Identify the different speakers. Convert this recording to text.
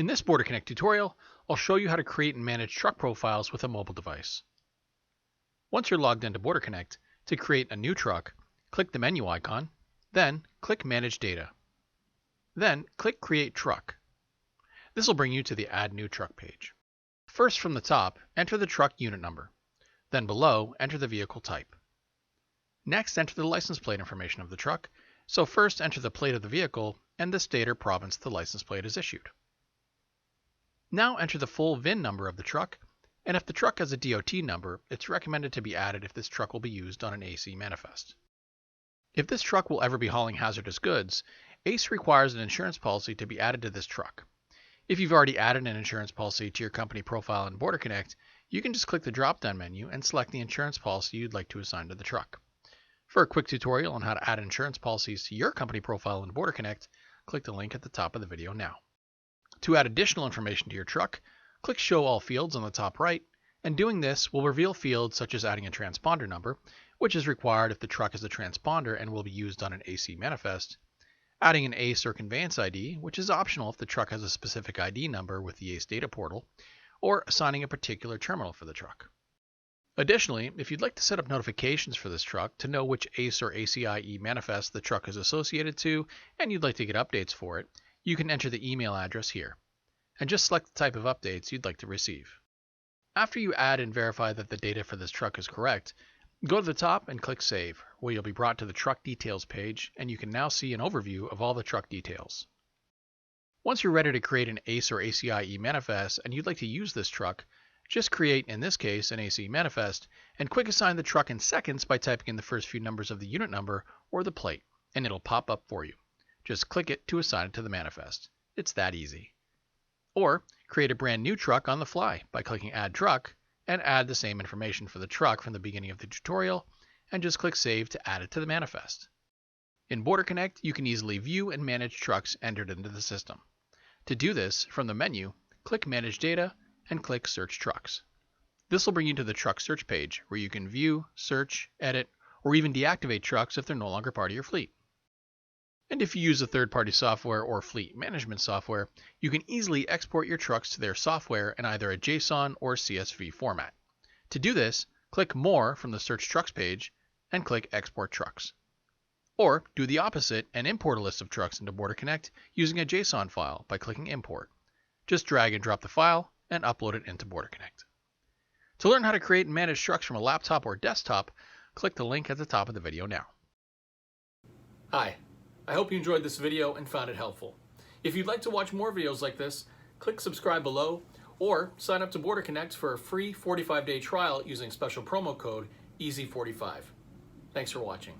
Speaker 1: this BorderConnect tutorial, I'll show you how to create and manage truck profiles with a mobile device. Once you're logged into BorderConnect, to create a new truck, click the menu icon, then click Manage Data. Then click Create Truck. This will bring you to the Add New Truck page. First, from the top, enter the truck unit number. Then below, enter the vehicle type. Next, enter the license plate information of the truck. So first, enter the plate of the vehicle and the state or province the license plate is issued. Now enter the full VIN number of the truck, and if the truck has a DOT number, it's recommended to be added if this truck will be used on an ACE manifest. If this truck will ever be hauling hazardous goods, ACE requires an insurance policy to be added to this truck. If you've already added an insurance policy to your company profile in BorderConnect, you can just click the drop-down menu and select the insurance policy you'd like to assign to the truck. For a quick tutorial on how to add insurance policies to your company profile in BorderConnect, click the link at the top of the video now. To add additional information to your truck, click Show All Fields on the top right, and doing this will reveal fields such as adding a transponder number, which is required if the truck is a transponder and will be used on an AC manifest, adding an ACE or conveyance ID, which is optional if the truck has a specific ID number with the ACE data portal, or assigning a particular terminal for the truck. Additionally, if you'd like to set up notifications for this truck to know which ACE or ACI eManifest the truck is associated to, and you'd like to get updates for it, you can enter the email address here, and just select the type of updates you'd like to receive. After you add and verify that the data for this truck is correct, go to the top and click Save, where you'll be brought to the Truck Details page, and you can now see an overview of all the truck details. Once you're ready to create an ACE or ACI eManifest and you'd like to use this truck, just create, in this case, an ACE manifest, and quick assign the truck in seconds by typing in the first few numbers of the unit number or the plate, and it'll pop up for you. Just click it to assign it to the manifest. It's that easy. Or create a brand new truck on the fly by clicking Add Truck and add the same information for the truck from the beginning of the tutorial and just click Save to add it to the manifest. In BorderConnect, you can easily view and manage trucks entered into the system. To do this, from the menu, click Manage Data and click Search Trucks. This will bring you to the truck search page where you can view, search, edit, or even deactivate trucks if they're no longer part of your fleet. And if you use a third-party software or fleet management software, you can easily export your trucks to their software in either a JSON or CSV format. To do this, click More from the Search Trucks page and click Export Trucks. Or do the opposite and import a list of trucks into BorderConnect using a JSON file by clicking Import. Just drag and drop the file and upload it into BorderConnect. To learn how to create and manage trucks from a laptop or desktop, click the link at the top of the video now. Hi. I hope you enjoyed this video and found it helpful. If you'd like to watch more videos like this, click subscribe below or sign up to BorderConnect for a free 45-day trial using special promo code EASY45. Thanks for watching.